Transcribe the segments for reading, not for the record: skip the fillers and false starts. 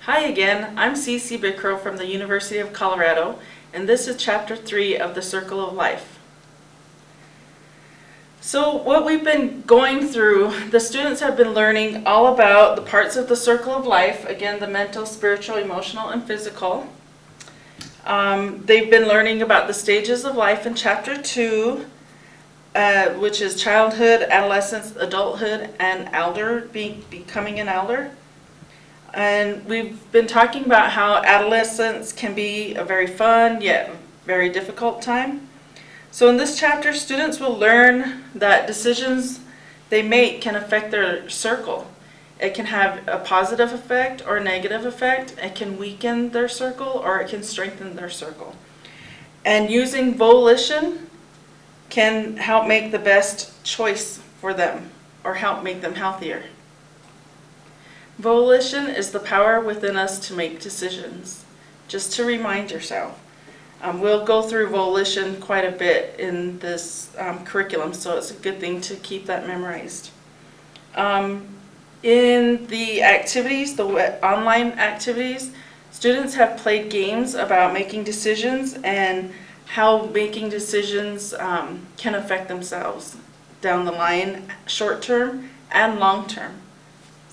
Hi again, I'm Cece Bickrow from the University of Colorado, and this is Chapter 3 of the Circle of Life. So what we've been going through, the students have been learning all about the parts of the Circle of Life, again the mental, spiritual, emotional, and physical. They've been learning about the stages of life in Chapter 2, which is childhood, adolescence, adulthood, and becoming an elder. And we've been talking about how adolescence can be a very fun yet very difficult time. So in this chapter, students will learn that decisions they make can affect their circle. It can have a positive effect or a negative effect. It can weaken their circle or it can strengthen their circle. And using volition can help make the best choice for them or help make them healthier. Volition is the power within us to make decisions. Just to remind yourself. We'll go through volition quite a bit in this curriculum, so it's a good thing to keep that memorized. In the activities, the online activities, students have played games about making decisions and how making decisions can affect themselves down the line, short term and long term.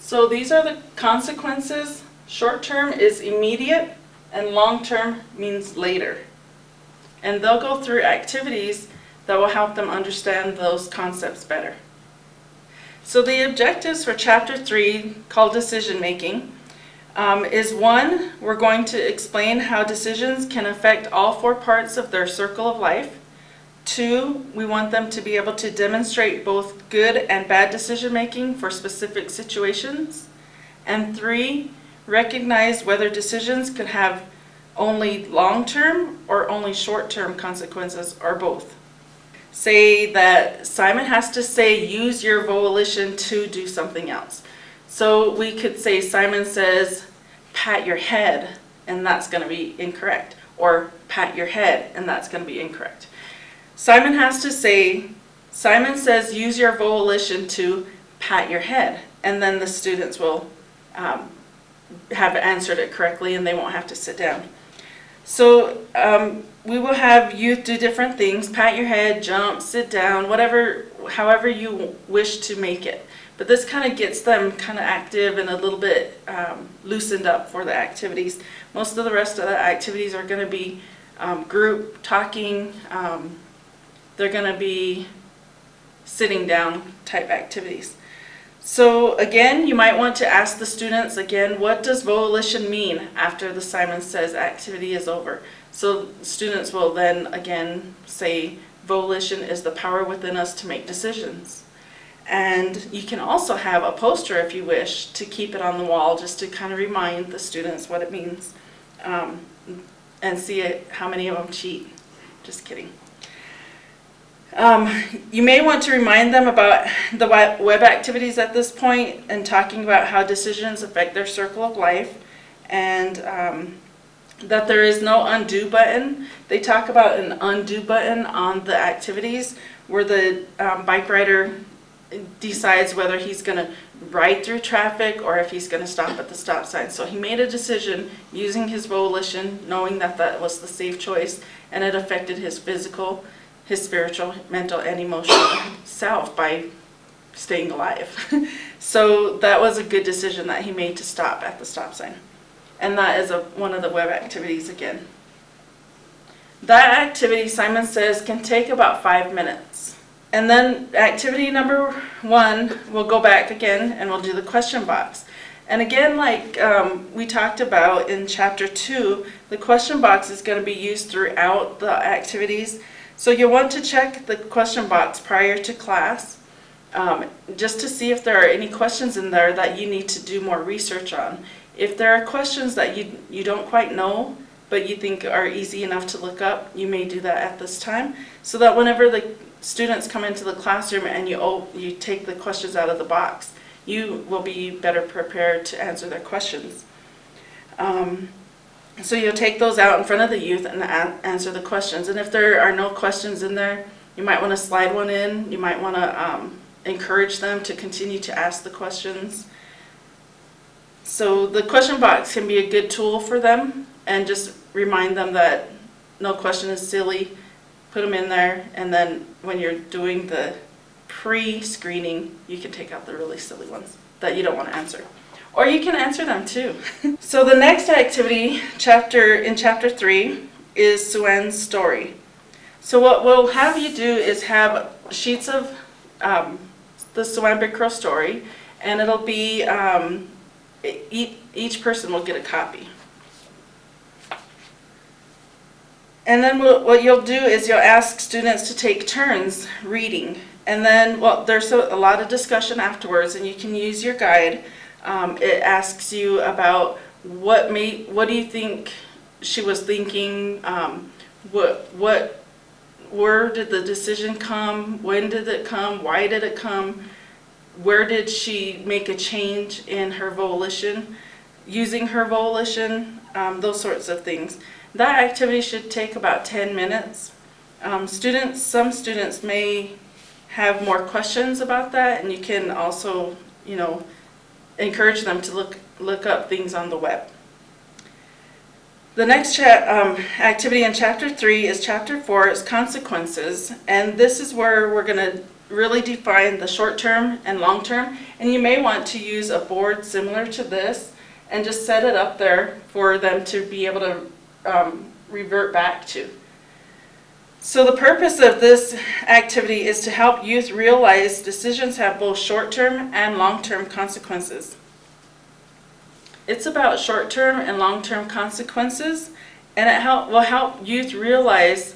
So these are the consequences. Short term is immediate and long term means later. And they'll go through activities that will help them understand those concepts better. So the objectives for Chapter 3, called Decision Making, is 1, we're going to explain how decisions can affect all 4 parts of their circle of life. 2, we want them to be able to demonstrate both good and bad decision making for specific situations. And 3, recognize whether decisions could have only long-term or only short-term consequences or both. Say that Simon has to say use your volition to do something else. So we could say Simon says pat your head and that's going to be incorrect, or pat your head and that's going to be incorrect. Simon has to say, Simon says use your volition to pat your head, and then the students will have answered it correctly and they won't have to sit down. So we will have youth do different things, pat your head, jump, sit down, however you wish to make it. But this kind of gets them kind of active and a little bit loosened up for the activities. Most of the rest of the activities are going to be group talking. They're going to be sitting down type activities. So again, you might want to ask the students again, what does volition mean after the Simon Says activity is over? So students will then again say, volition is the power within us to make decisions. And you can also have a poster if you wish to keep it on the wall just to kind of remind the students what it means and see how many of them cheat. Just kidding. You may want to remind them about the web activities at this point and talking about how decisions affect their circle of life, and that there is no undo button. They talk about an undo button on the activities where the bike rider decides whether he's going to ride through traffic or if he's going to stop at the stop sign. So he made a decision using his volition, knowing that that was the safe choice, and it affected his physical, his spiritual, mental, and emotional self by staying alive. So that was a good decision that he made to stop at the stop sign. And that is one of the web activities again. That activity, Simon says, can take about 5 minutes. And then activity number 1, we'll go back again and we'll do the question box. And again, like we talked about in Chapter 2, the question box is going to be used throughout the activities. So you'll want to check the question box prior to class just to see if there are any questions in there that you need to do more research on. If there are questions that you don't quite know but you think are easy enough to look up, you may do that at this time, so that whenever the students come into the classroom and you take the questions out of the box, you will be better prepared to answer their questions. So you'll take those out in front of the youth and answer the questions. And if there are no questions in there, you might want to slide one in. You might want to encourage them to continue to ask the questions. So the question box can be a good tool for them, and just remind them that no question is silly. Put them in there, and then when you're doing the pre-screening, you can take out the really silly ones that you don't want to answer. Or you can answer them too. So the next activity in chapter 3 is Suen's story. So what we'll have you do is have sheets of the Suen Big Crow story, and it'll be, each person will get a copy. And then what you'll do is you'll ask students to take turns reading. And then, well, there's a lot of discussion afterwards, and you can use your guide. It asks you about what do you think she was thinking, where did the decision come, when did it come, why did it come, where did she make a change in her volition, using her volition, those sorts of things. That activity should take about 10 minutes. Some students may have more questions about that, and you can also, encourage them to look up things on the web. The next activity in chapter 3 is chapter 4, it's consequences, and this is where we're going to really define the short term and long term, and you may want to use a board similar to this and just set it up there for them to be able to revert back to. So the purpose of this activity is to help youth realize decisions have both short-term and long-term consequences. It's about short-term and long-term consequences, and it will help youth realize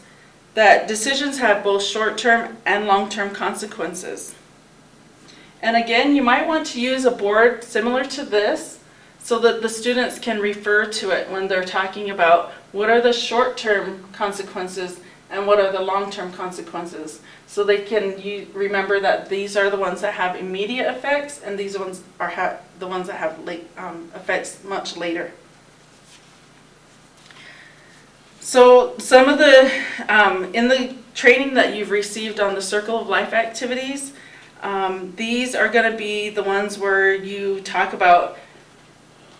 that decisions have both short-term and long-term consequences. And again, you might want to use a board similar to this so that the students can refer to it when they're talking about what are the short-term consequences and what are the long-term consequences. So they can remember that these are the ones that have immediate effects, and these ones are the ones that have effects much later. So some of the, in the training that you've received on the Circle of Life activities, these are going to be the ones where you talk about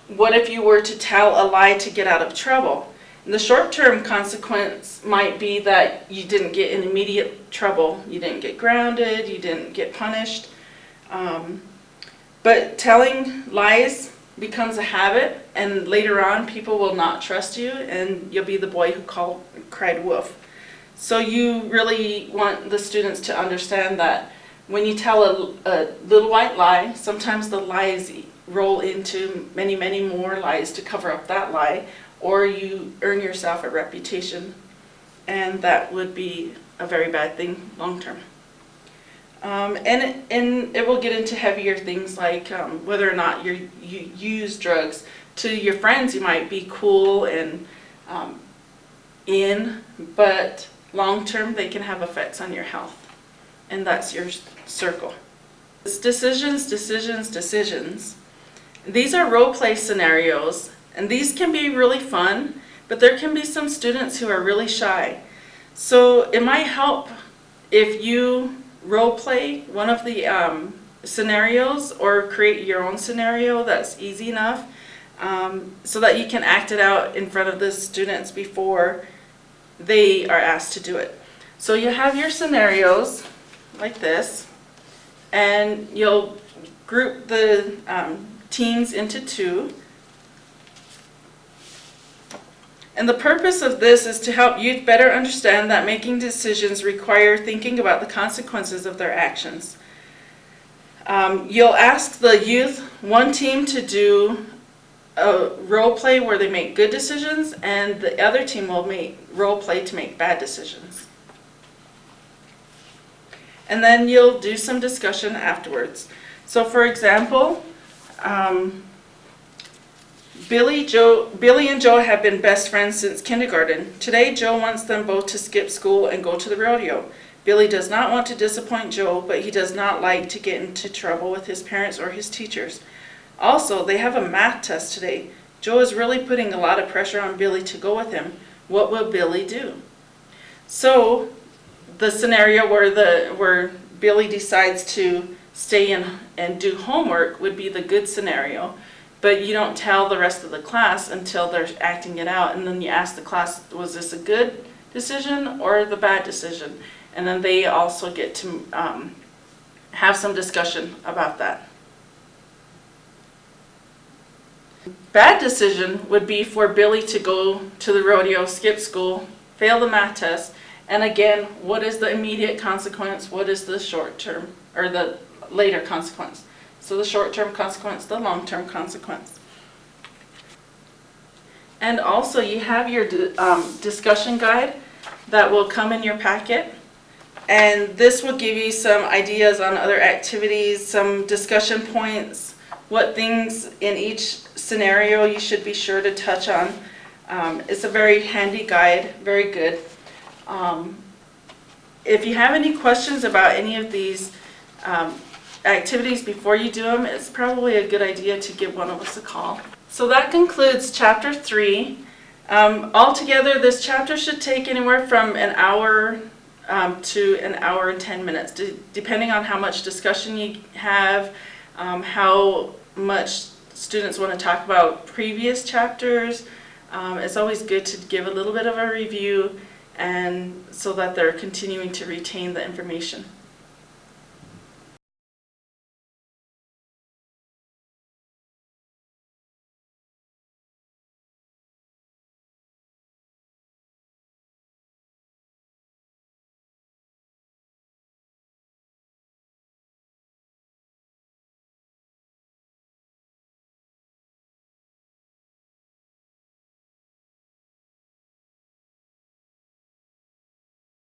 what if you were to tell a lie to get out of trouble. And the short-term consequence might be that you didn't get in immediate trouble. You didn't get grounded, you didn't get punished. But telling lies becomes a habit, and later on people will not trust you, and you'll be the boy who cried wolf. So you really want the students to understand that when you tell a little white lie, sometimes the lies roll into many, many more lies to cover up that lie, or you earn yourself a reputation, and that would be a very bad thing long term. And it will get into heavier things like whether or not you use drugs. To your friends, you might be cool and but long term they can have effects on your health, and that's your circle. It's decisions, decisions, decisions. These are role play scenarios, and these can be really fun, but there can be some students who are really shy. So it might help if you role play one of the scenarios, or create your own scenario that's easy enough, so that you can act it out in front of the students before they are asked to do it. So you have your scenarios like this, and you'll group the teams into two. And the purpose of this is to help youth better understand that making decisions require thinking about the consequences of their actions. You'll ask the youth, one team to do a role play where they make good decisions, and the other team will make role play to make bad decisions. And then you'll do some discussion afterwards. So for example, Billy and Joe have been best friends since kindergarten. Today, Joe wants them both to skip school and go to the rodeo. Billy does not want to disappoint Joe, but he does not like to get into trouble with his parents or his teachers. Also, they have a math test today. Joe is really putting a lot of pressure on Billy to go with him. What will Billy do? So, the scenario where Billy decides to stay in and do homework would be the good scenario. but you don't tell the rest of the class until they're acting it out, and then you ask the class, was this a good decision or the bad decision? And then they also get to have some discussion about that. Bad decision would be for Billy to go to the rodeo, skip school, fail the math test, and again, what is the immediate consequence? What is the short term, or the later consequence? So the short-term consequence, the long-term consequence. And also you have your discussion guide that will come in your packet. And this will give you some ideas on other activities, some discussion points, what things in each scenario you should be sure to touch on. It's a very handy guide, very good. If you have any questions about any of these activities before you do them, it's probably a good idea to give one of us a call. So that concludes chapter 3. Altogether, this chapter should take anywhere from an hour to an hour and 10 minutes, depending on how much discussion you have, how much students want to talk about previous chapters. It's always good to give a little bit of a review, and so that they're continuing to retain the information.